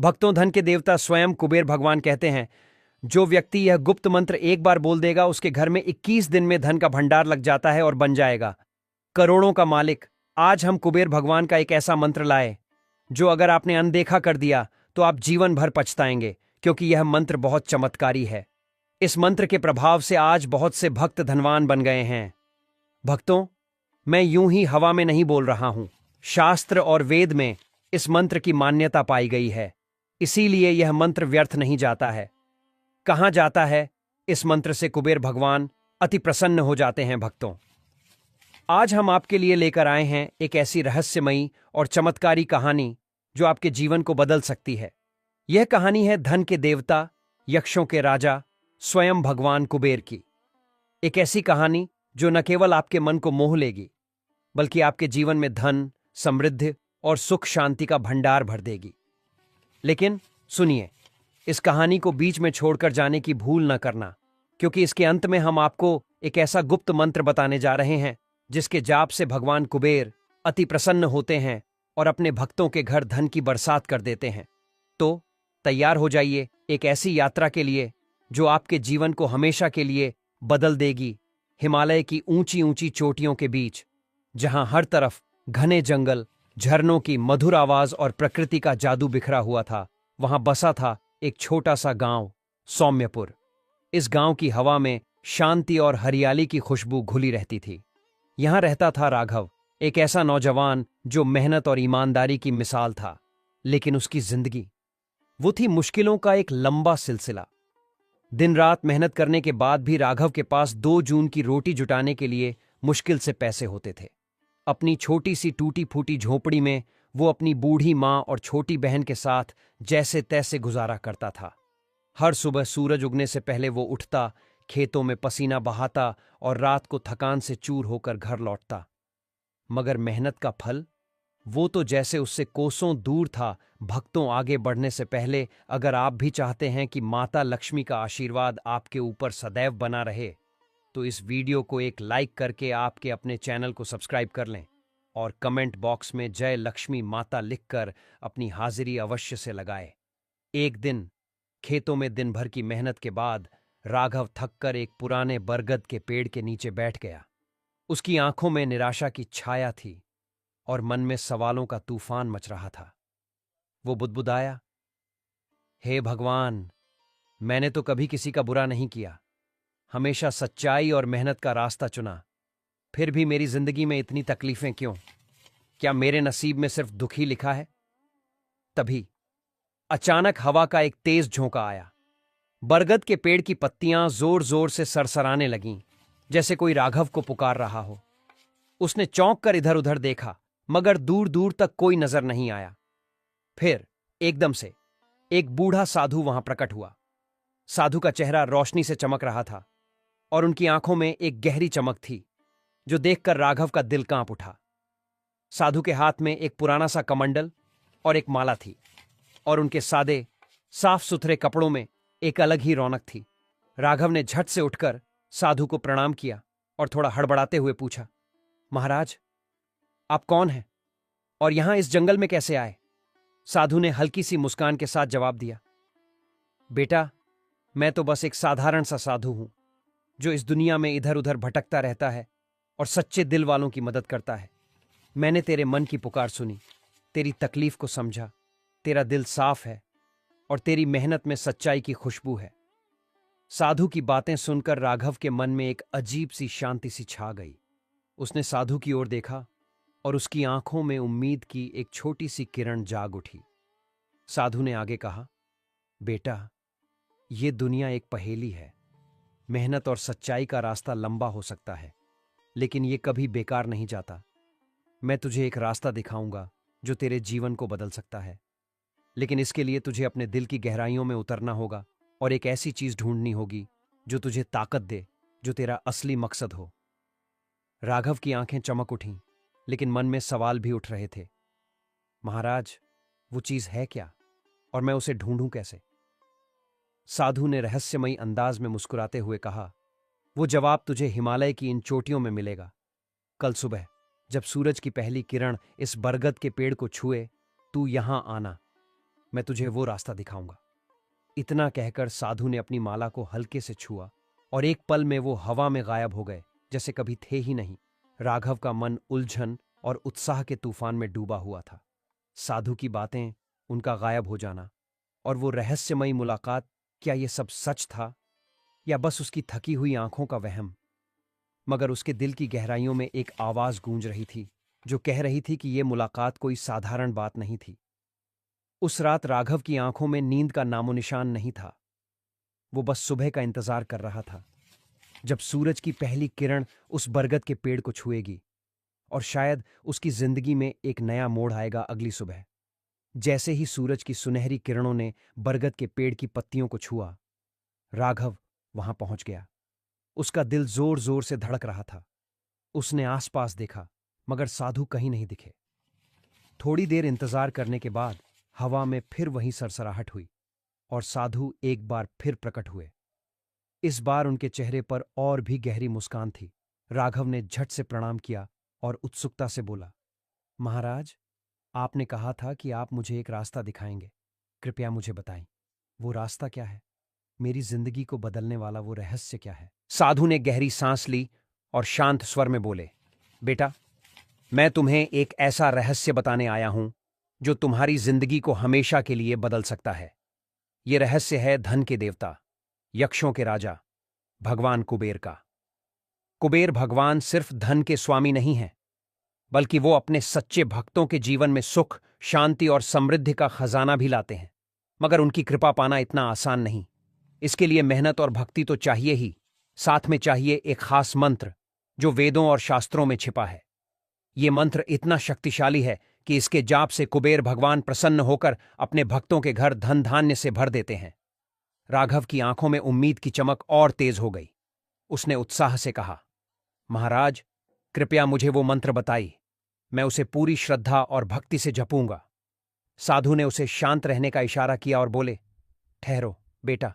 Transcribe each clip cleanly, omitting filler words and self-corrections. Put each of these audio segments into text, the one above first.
भक्तों, धन के देवता स्वयं कुबेर भगवान कहते हैं, जो व्यक्ति यह गुप्त मंत्र एक बार बोल देगा उसके घर में 21 दिन में धन का भंडार लग जाता है और बन जाएगा करोड़ों का मालिक। आज हम कुबेर भगवान का एक ऐसा मंत्र लाए जो अगर आपने अनदेखा कर दिया तो आप जीवन भर पछताएंगे, क्योंकि यह मंत्र बहुत चमत्कारी है। इस मंत्र के प्रभाव से आज बहुत से भक्त धनवान बन गए हैं। भक्तों, मैं यूं ही हवा में नहीं बोल रहा हूं। शास्त्र और वेद में इस मंत्र की मान्यता पाई गई है, इसीलिए यह मंत्र व्यर्थ नहीं जाता है। कहां जाता है, इस मंत्र से कुबेर भगवान अति प्रसन्न हो जाते हैं। भक्तों, आज हम आपके लिए लेकर आए हैं एक ऐसी रहस्यमयी और चमत्कारी कहानी जो आपके जीवन को बदल सकती है। यह कहानी है धन के देवता, यक्षों के राजा, स्वयं भगवान कुबेर की। एक ऐसी कहानी जो न केवल आपके मन को मोह लेगी, बल्कि आपके जीवन में धन, समृद्धि और सुख शांति का भंडार भर देगी। लेकिन सुनिए, इस कहानी को बीच में छोड़कर जाने की भूल न करना, क्योंकि इसके अंत में हम आपको एक ऐसा गुप्त मंत्र बताने जा रहे हैं जिसके जाप से भगवान कुबेर अति प्रसन्न होते हैं और अपने भक्तों के घर धन की बरसात कर देते हैं। तो तैयार हो जाइए एक ऐसी यात्रा के लिए जो आपके जीवन को हमेशा के लिए बदल देगी। हिमालय की ऊंची ऊंची चोटियों के बीच, जहां हर तरफ घने जंगल, झरनों की मधुर आवाज और प्रकृति का जादू बिखरा हुआ था, वहां बसा था एक छोटा सा गांव, सौम्यपुर। इस गांव की हवा में शांति और हरियाली की खुशबू घुली रहती थी। यहां रहता था राघव, एक ऐसा नौजवान जो मेहनत और ईमानदारी की मिसाल था। लेकिन उसकी जिंदगी, वो थी मुश्किलों का एक लंबा सिलसिला। दिन रात मेहनत करने के बाद भी राघव के पास 2 जून की रोटी जुटाने के लिए मुश्किल से पैसे होते थे। अपनी छोटी सी टूटी फूटी झोपड़ी में वो अपनी बूढ़ी माँ और छोटी बहन के साथ जैसे तैसे गुजारा करता था। हर सुबह सूरज उगने से पहले वो उठता, खेतों में पसीना बहाता और रात को थकान से चूर होकर घर लौटता। मगर मेहनत का फल, वो तो जैसे उससे कोसों दूर था। भक्तों, आगे बढ़ने से पहले अगर आप भी चाहते हैं कि माता लक्ष्मी का आशीर्वाद आपके ऊपर सदैव बना रहे, तो इस वीडियो को एक लाइक करके आपके अपने चैनल को सब्सक्राइब कर लें और कमेंट बॉक्स में जय लक्ष्मी माता लिखकर अपनी हाजिरी अवश्य से लगाए। एक दिन खेतों में दिन भर की मेहनत के बाद राघव थककर एक पुराने बरगद के पेड़ के नीचे बैठ गया। उसकी आंखों में निराशा की छाया थी और मन में सवालों का तूफान मच रहा था। वो बुदबुदाया, हे भगवान, मैंने तो कभी किसी का बुरा नहीं किया, हमेशा सच्चाई और मेहनत का रास्ता चुना, फिर भी मेरी जिंदगी में इतनी तकलीफें क्यों? क्या मेरे नसीब में सिर्फ दुख ही लिखा है? तभी अचानक हवा का एक तेज झोंका आया। बरगद के पेड़ की पत्तियां जोर जोर से सरसराने लगीं, जैसे कोई राघव को पुकार रहा हो। उसने चौंक कर इधर उधर देखा, मगर दूर दूर तक कोई नजर नहीं आया। फिर एकदम से एक बूढ़ा साधु वहां प्रकट हुआ। साधु का चेहरा रोशनी से चमक रहा था और उनकी आंखों में एक गहरी चमक थी जो देखकर राघव का दिल कांप उठा। साधु के हाथ में एक पुराना सा कमंडल और एक माला थी और उनके सादे साफ सुथरे कपड़ों में एक अलग ही रौनक थी। राघव ने झट से उठकर साधु को प्रणाम किया और थोड़ा हड़बड़ाते हुए पूछा, महाराज, आप कौन हैं और यहां इस जंगल में कैसे आए? साधु ने हल्की सी मुस्कान के साथ जवाब दिया, बेटा, मैं तो बस एक साधारण सा साधु हूं जो इस दुनिया में इधर उधर भटकता रहता है और सच्चे दिल वालों की मदद करता है। मैंने तेरे मन की पुकार सुनी, तेरी तकलीफ को समझा, तेरा दिल साफ है और तेरी मेहनत में सच्चाई की खुशबू है। साधु की बातें सुनकर राघव के मन में एक अजीब सी शांति सी छा गई। उसने साधु की ओर देखा और उसकी आंखों में उम्मीद की एक छोटी सी किरण जाग उठी। साधु ने आगे कहा, बेटा, ये दुनिया एक पहेली है। मेहनत और सच्चाई का रास्ता लंबा हो सकता है, लेकिन ये कभी बेकार नहीं जाता। मैं तुझे एक रास्ता दिखाऊंगा जो तेरे जीवन को बदल सकता है, लेकिन इसके लिए तुझे अपने दिल की गहराइयों में उतरना होगा और एक ऐसी चीज ढूंढनी होगी जो तुझे ताकत दे, जो तेरा असली मकसद हो। राघव की आंखें चमक उठीं, लेकिन मन में सवाल भी उठ रहे थे। महाराज, वो चीज है क्या और मैं उसे ढूंढूं कैसे? साधु ने रहस्यमयी अंदाज में मुस्कुराते हुए कहा, वो जवाब तुझे हिमालय की इन चोटियों में मिलेगा। कल सुबह जब सूरज की पहली किरण इस बरगद के पेड़ को छुए, तू यहां आना। मैं तुझे वो रास्ता दिखाऊंगा। इतना कहकर साधु ने अपनी माला को हल्के से छुआ और एक पल में वो हवा में गायब हो गए, जैसे कभी थे ही नहीं। राघव का मन उलझन और उत्साह के तूफान में डूबा हुआ था। साधु की बातें, उनका गायब हो जाना और वो रहस्यमयी मुलाकात, क्या ये सब सच था या बस उसकी थकी हुई आंखों का वहम? मगर उसके दिल की गहराइयों में एक आवाज गूंज रही थी जो कह रही थी कि ये मुलाकात कोई साधारण बात नहीं थी। उस रात राघव की आंखों में नींद का नामोनिशान नहीं था। वो बस सुबह का इंतजार कर रहा था, जब सूरज की पहली किरण उस बरगद के पेड़ को छुएगी और शायद उसकी जिंदगी में एक नया मोड़ आएगा अगली सुबह। जैसे ही सूरज की सुनहरी किरणों ने बरगद के पेड़ की पत्तियों को छुआ, राघव वहां पहुंच गया। उसका दिल जोर जोर से धड़क रहा था। उसने आसपास देखा, मगर साधु कहीं नहीं दिखे। थोड़ी देर इंतजार करने के बाद हवा में फिर वही सरसराहट हुई और साधु एक बार फिर प्रकट हुए। इस बार उनके चेहरे पर और भी गहरी मुस्कान थी। राघव ने झट से प्रणाम किया और उत्सुकता से बोला, महाराज, आपने कहा था कि आप मुझे एक रास्ता दिखाएंगे। कृपया मुझे बताएं, वो रास्ता क्या है? मेरी जिंदगी को बदलने वाला वो रहस्य क्या है? साधु ने गहरी सांस ली और शांत स्वर में बोले, बेटा, मैं तुम्हें एक ऐसा रहस्य बताने आया हूं जो तुम्हारी जिंदगी को हमेशा के लिए बदल सकता है। ये रहस्य है धन के देवता, यक्षों के राजा, भगवान कुबेर का। कुबेर भगवान सिर्फ धन के स्वामी नहीं हैं, बल्कि वो अपने सच्चे भक्तों के जीवन में सुख, शांति और समृद्धि का खजाना भी लाते हैं। मगर उनकी कृपा पाना इतना आसान नहीं। इसके लिए मेहनत और भक्ति तो चाहिए ही, साथ में चाहिए एक खास मंत्र जो वेदों और शास्त्रों में छिपा है। ये मंत्र इतना शक्तिशाली है कि इसके जाप से कुबेर भगवान प्रसन्न होकर अपने भक्तों के घर धन धान्य से भर देते हैं। राघव की आंखों में उम्मीद की चमक और तेज हो गई। उसने उत्साह से कहा, महाराज, कृपया मुझे वो मंत्र बताइए। मैं उसे पूरी श्रद्धा और भक्ति से जपूंगा। साधु ने उसे शांत रहने का इशारा किया और बोले, ठहरो बेटा,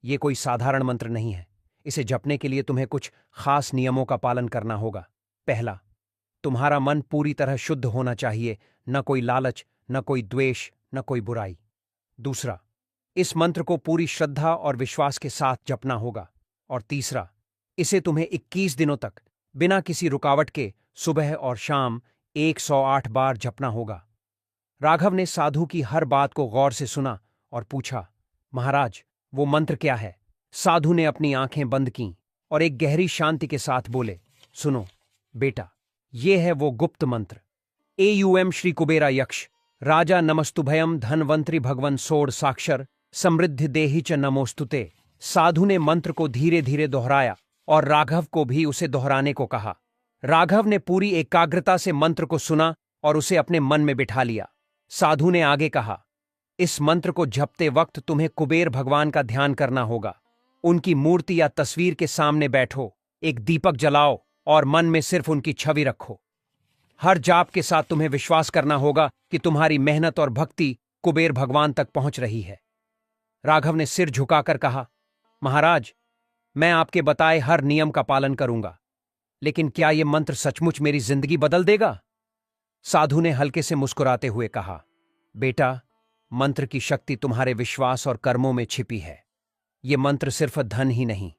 ये कोई साधारण मंत्र नहीं है। इसे जपने के लिए तुम्हें कुछ खास नियमों का पालन करना होगा। पहला, तुम्हारा मन पूरी तरह शुद्ध होना चाहिए, न कोई लालच, न कोई द्वेष, न कोई बुराई। दूसरा, इस मंत्र को पूरी श्रद्धा और विश्वास के साथ जपना होगा। और तीसरा, इसे तुम्हें 21 दिनों तक बिना किसी रुकावट के सुबह और शाम 108 बार जपना होगा। राघव ने साधु की हर बात को गौर से सुना और पूछा, महाराज, वो मंत्र क्या है? साधु ने अपनी आंखें बंद कीं और एक गहरी शांति के साथ बोले, सुनो बेटा, ये है वो गुप्त मंत्र। एयूएम श्री कुबेरा यक्ष राजा नमस्तुभयम धनवंतरी भगवन सोड़ साक्षर समृद्धि देहि च नमोस्तुते। साधु ने मंत्र को धीरे धीरे दोहराया और राघव को भी उसे दोहराने को कहा। राघव ने पूरी एकाग्रता से मंत्र को सुना और उसे अपने मन में बिठा लिया। साधु ने आगे कहा, इस मंत्र को जपते वक्त तुम्हें कुबेर भगवान का ध्यान करना होगा। उनकी मूर्ति या तस्वीर के सामने बैठो, एक दीपक जलाओ और मन में सिर्फ उनकी छवि रखो। हर जाप के साथ तुम्हें विश्वास करना होगा कि तुम्हारी मेहनत और भक्ति कुबेर भगवान तक पहुंच रही है। राघव ने सिर झुकाकर कहा, महाराज, मैं आपके बताए हर नियम का पालन करूंगा, लेकिन क्या यह मंत्र सचमुच मेरी जिंदगी बदल देगा? साधु ने हल्के से मुस्कुराते हुए कहा, बेटा, मंत्र की शक्ति तुम्हारे विश्वास और कर्मों में छिपी है। यह मंत्र सिर्फ धन ही नहीं,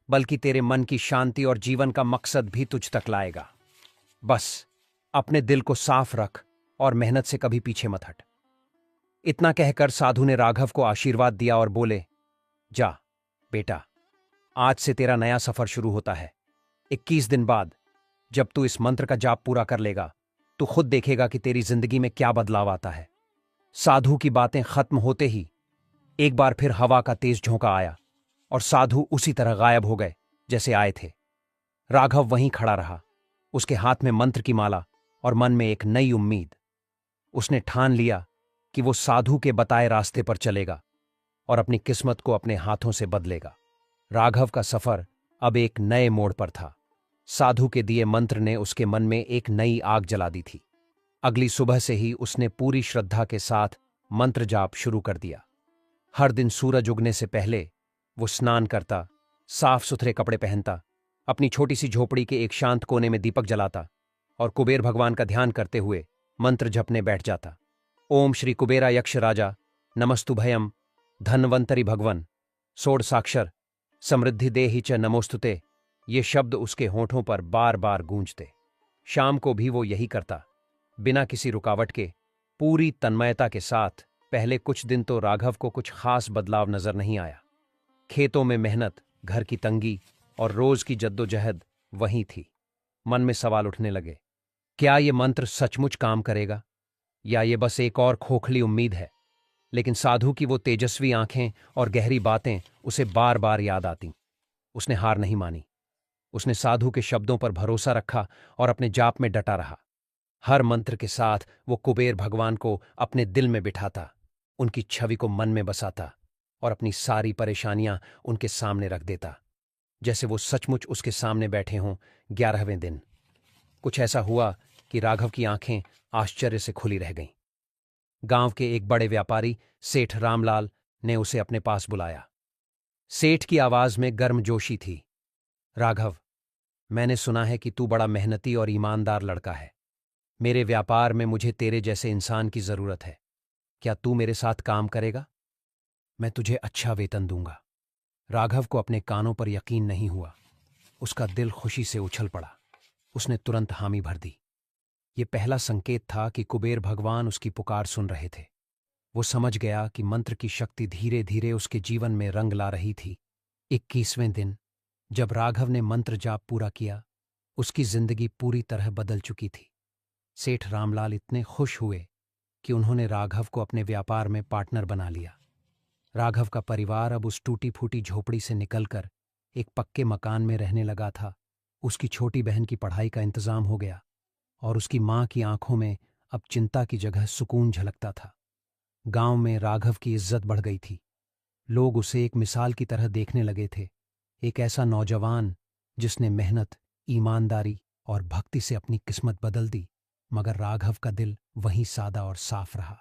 बल्कि तेरे मन की शांति और जीवन का मकसद भी तुझ तक लाएगा। बस अपने दिल को साफ रख और मेहनत से कभी पीछे मत हट। इतना कहकर साधु ने राघव को आशीर्वाद दिया और बोले, जा बेटा, आज से तेरा नया सफर शुरू होता है। 21 दिन बाद जब तू इस मंत्र का जाप पूरा कर लेगा, तू खुद देखेगा कि तेरी जिंदगी में क्या बदलाव आता है। साधु की बातें खत्म होते ही एक बार फिर हवा का तेज झोंका आया और साधु उसी तरह गायब हो गए जैसे आए थे। राघव वहीं खड़ा रहा, उसके हाथ में मंत्र की माला और मन में एक नई उम्मीद। उसने ठान लिया कि वो साधु के बताए रास्ते पर चलेगा और अपनी किस्मत को अपने हाथों से बदलेगा। राघव का सफर अब एक नए मोड़ पर था। साधु के दिए मंत्र ने उसके मन में एक नई आग जला दी थी। अगली सुबह से ही उसने पूरी श्रद्धा के साथ मंत्र जाप शुरू कर दिया। हर दिन सूरज उगने से पहले वो स्नान करता, साफ सुथरे कपड़े पहनता, अपनी छोटी सी झोपड़ी के एक शांत कोने में दीपक जलाता और कुबेर भगवान का ध्यान करते हुए मंत्र जपने बैठ जाता। ओम श्री कुबेरा यक्ष राजा नमस्तुभयम धन्वंतरि भगवन सोड़ साक्षर समृद्धि देहि च नमोस्तुते। ये शब्द उसके होठों पर बार बार गूंजते। शाम को भी वो यही करता, बिना किसी रुकावट के, पूरी तन्मयता के साथ। पहले कुछ दिन तो राघव को कुछ खास बदलाव नजर नहीं आया। खेतों में मेहनत, घर की तंगी और रोज की जद्दोजहद वही थी। मन में सवाल उठने लगे, क्या ये मंत्र सचमुच काम करेगा या ये बस एक और खोखली उम्मीद है। लेकिन साधु की वो तेजस्वी आंखें और गहरी बातें उसे बार बार याद आतीं। उसने हार नहीं मानी। उसने साधु के शब्दों पर भरोसा रखा और अपने जाप में डटा रहा। हर मंत्र के साथ वो कुबेर भगवान को अपने दिल में बिठाता, उनकी छवि को मन में बसाता और अपनी सारी परेशानियां उनके सामने रख देता, जैसे वो सचमुच उसके सामने बैठे हों। 11वें दिन कुछ ऐसा हुआ कि राघव की आंखें आश्चर्य से खुली रह गईं। गांव के एक बड़े व्यापारी सेठ रामलाल ने उसे अपने पास बुलाया। सेठ की आवाज में गर्मजोशी थी। राघव, मैंने सुना है कि तू बड़ा मेहनती और ईमानदार लड़का है। मेरे व्यापार में मुझे तेरे जैसे इंसान की जरूरत है। क्या तू मेरे साथ काम करेगा? मैं तुझे अच्छा वेतन दूंगा। राघव को अपने कानों पर यकीन नहीं हुआ। उसका दिल खुशी से उछल पड़ा। उसने तुरंत हामी भर दी। ये पहला संकेत था कि कुबेर भगवान उसकी पुकार सुन रहे थे। वो समझ गया कि मंत्र की शक्ति धीरे धीरे उसके जीवन में रंग ला रही थी। 21वें दिन जब राघव ने मंत्र जाप पूरा किया, उसकी जिंदगी पूरी तरह बदल चुकी थी। सेठ रामलाल इतने खुश हुए कि उन्होंने राघव को अपने व्यापार में पार्टनर बना लिया। राघव का परिवार अब उस टूटी फूटी झोपड़ी से निकलकर एक पक्के मकान में रहने लगा था। उसकी छोटी बहन की पढ़ाई का इंतजाम हो गया और उसकी मां की आंखों में अब चिंता की जगह सुकून झलकता था। गांव में राघव की इज्जत बढ़ गई थी। लोग उसे एक मिसाल की तरह देखने लगे थे, एक ऐसा नौजवान जिसने मेहनत, ईमानदारी और भक्ति से अपनी किस्मत बदल दी। मगर राघव का दिल वहीं सादा और साफ रहा।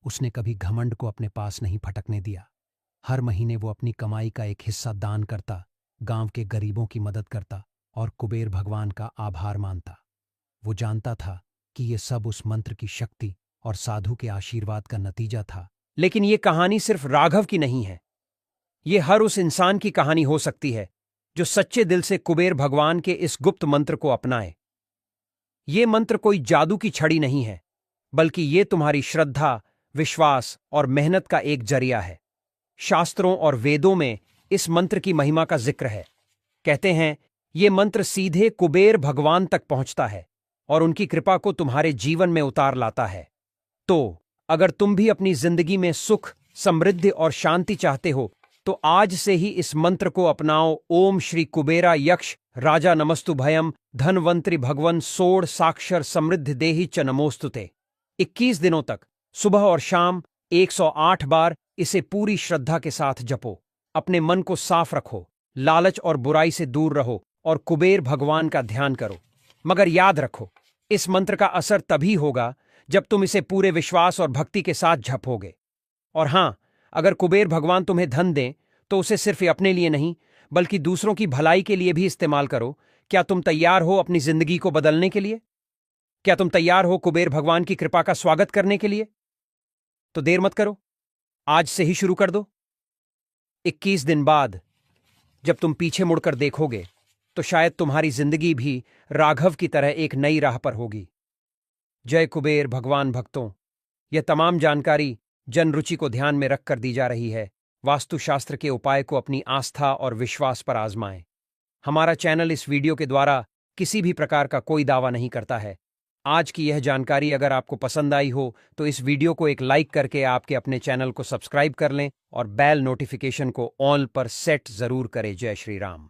उसने कभी घमंड को अपने पास नहीं फटकने दिया। हर महीने वो अपनी कमाई का एक हिस्सा दान करता, गांव के गरीबों की मदद करता और कुबेर भगवान का आभार मानता। वो जानता था कि ये सब उस मंत्र की शक्ति और साधु के आशीर्वाद का नतीजा था। लेकिन ये कहानी सिर्फ राघव की नहीं है। ये हर उस इंसान की कहानी हो सकती है जो सच्चे दिल से कुबेर भगवान के इस गुप्त मंत्र को अपनाए। ये मंत्र कोई जादू की छड़ी नहीं है, बल्कि ये तुम्हारी श्रद्धा, विश्वास और मेहनत का एक जरिया है। शास्त्रों और वेदों में इस मंत्र की महिमा का जिक्र है। कहते हैं ये मंत्र सीधे कुबेर भगवान तक पहुंचता है और उनकी कृपा को तुम्हारे जीवन में उतार लाता है। तो अगर तुम भी अपनी जिंदगी में सुख, समृद्धि और शांति चाहते हो तो आज से ही इस मंत्र को अपनाओ। ओम श्री कुबेरा यक्ष राजा नमस्तुभयम धन्वंतरि भगवन सोड़ साक्षर समृद्धि देहि च नमोस्तुते। 21 दिनों तक सुबह और शाम 108 बार इसे पूरी श्रद्धा के साथ जपो। अपने मन को साफ रखो, लालच और बुराई से दूर रहो और कुबेर भगवान का ध्यान करो। मगर याद रखो, इस मंत्र का असर तभी होगा जब तुम इसे पूरे विश्वास और भक्ति के साथ जपोगे। और हां, अगर कुबेर भगवान तुम्हें धन दें तो उसे सिर्फ अपने लिए नहीं बल्कि दूसरों की भलाई के लिए भी इस्तेमाल करो। क्या तुम तैयार हो अपनी जिंदगी को बदलने के लिए? क्या तुम तैयार हो कुबेर भगवान की कृपा का स्वागत करने के लिए? तो देर मत करो, आज से ही शुरू कर दो। 21 दिन बाद जब तुम पीछे मुड़कर देखोगे तो शायद तुम्हारी जिंदगी भी राघव की तरह एक नई राह पर होगी। जय कुबेर भगवान भक्तों, यह तमाम जानकारी जन रुचि को ध्यान में रखकर दी जा रही है। वास्तुशास्त्र के उपाय को अपनी आस्था और विश्वास पर आजमाएं। हमारा चैनल इस वीडियो के द्वारा किसी भी प्रकार का कोई दावा नहीं करता है। आज की यह जानकारी अगर आपको पसंद आई हो तो इस वीडियो को एक लाइक करके आपके अपने चैनल को सब्सक्राइब कर लें और बेल नोटिफिकेशन को ऑल पर सेट जरूर करें। जय श्री राम।